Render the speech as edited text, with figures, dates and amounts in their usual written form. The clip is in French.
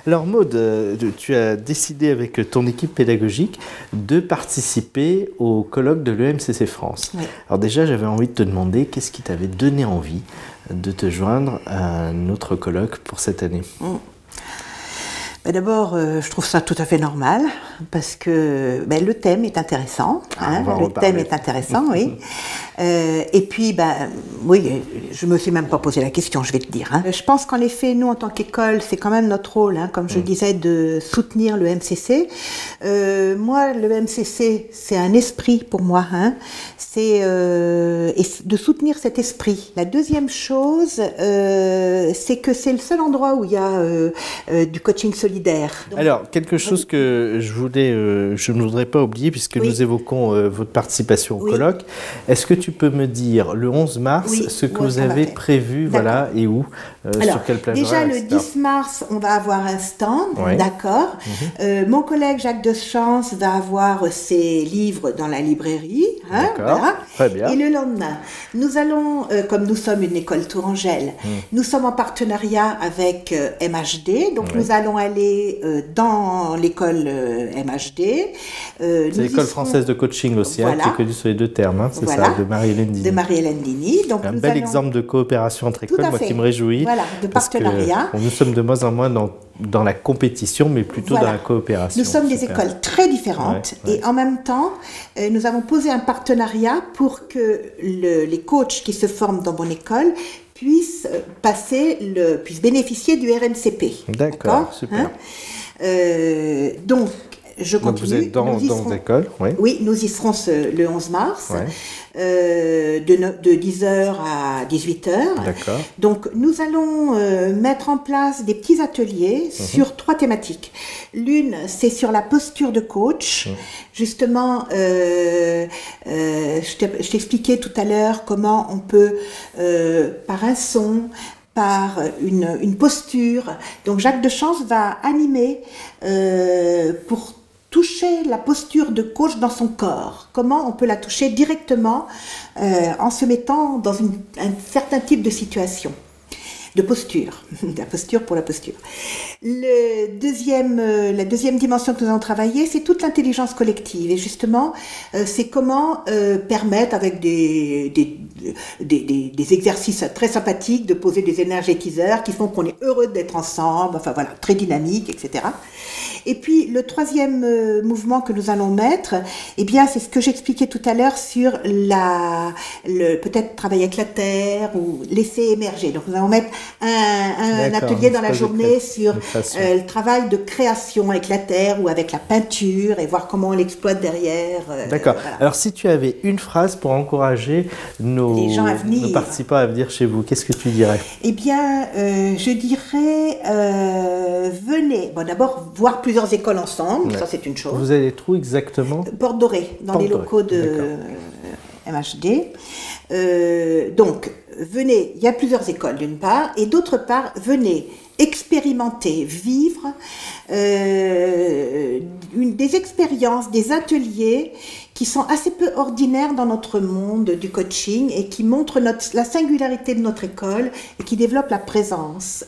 Alors Maud, tu as décidé avec ton équipe pédagogique de participer au colloque de l'EMCC France. Oui. Alors déjà, j'avais envie de te demander qu'est-ce qui t'avait donné envie de te joindre à notre colloque pour cette année? D'abord, je trouve ça tout à fait normal parce que le thème est intéressant. Le thème est intéressant, oui. Et puis, oui, je me suis même pas posé la question, je vais te dire. Je pense qu'en effet, nous, en tant qu'école, c'est quand même notre rôle, comme je disais, de soutenir le MCC. Moi, le MCC, c'est un esprit pour moi. C'est de soutenir cet esprit. La deuxième chose, c'est que c'est le seul endroit où il y a du coaching solidaire. Donc, alors, quelque chose que je ne voudrais pas oublier, puisque nous évoquons votre participation au colloque. Est-ce que tu peux me dire, le 11 mars, ce que vous avez prévu, voilà, et où, sur quelle plage déjà, horaire, le 10 mars, on va avoir un stand, d'accord. Mon collègue Jacques Deschamps va avoir ses livres dans la librairie. D'accord, voilà. Très bien. Et le lendemain, nous allons, comme nous sommes une école Tourangelle, nous sommes en partenariat avec MHD, donc nous allons aller dans l'école MHD. C'est l'école française de coaching aussi, qui est connue sur les deux termes, c'est ça, de Marie-Hélène Dini. De Marie-Hélène Dini. Donc un bel exemple de coopération entre écoles, moi qui me réjouis. Voilà, de partenariat. Nous sommes de moins en moins dans la compétition, mais plutôt dans la coopération. Nous sommes des écoles très différentes et en même temps, nous avons posé un partenariat pour que les coachs qui se forment dans mon école puissent bénéficier du RNCP. D'accord, super. Donc, je continue. Donc vous êtes dans l'école, oui, nous y serons le 11 mars, de 10h à 18h. D'accord. Donc nous allons mettre en place des petits ateliers sur 3 thématiques. L'une, c'est sur la posture de coach. Justement, je t'expliquais tout à l'heure comment on peut, par un son, par une posture. Donc Jacques Deschamps va animer pour toucher la posture de coach dans son corps. Comment on peut la toucher directement en se mettant dans un certain type de situation, de posture, la posture pour la posture. La deuxième dimension que nous allons travailler, c'est toute l'intelligence collective. Et justement, c'est comment permettre avec des exercices très sympathiques de poser des énergétiseurs qui font qu'on est heureux d'être ensemble, enfin voilà, très dynamique, etc. Et puis le troisième mouvement que nous allons mettre, eh bien c'est ce que j'expliquais tout à l'heure sur peut-être travailler avec la terre ou laisser émerger. Donc nous allons mettre un atelier dans la journée sur le travail de création avec la terre ou avec la peinture et voir comment on l'exploite derrière. D'accord. Voilà. Alors si tu avais une phrase pour encourager nos participants à venir chez vous, qu'est-ce que tu dirais? Eh bien, je dirais, venez. Bon, d'abord, voir plusieurs écoles ensemble, ça c'est une chose. Vous allez être où exactement? Porte Dorée, dans les locaux de MHD. Donc, venez, il y a plusieurs écoles d'une part, et d'autre part, venez expérimenter, vivre des expériences, des ateliers qui sont assez peu ordinaires dans notre monde du coaching et qui montrent la singularité de notre école et qui développent la présence.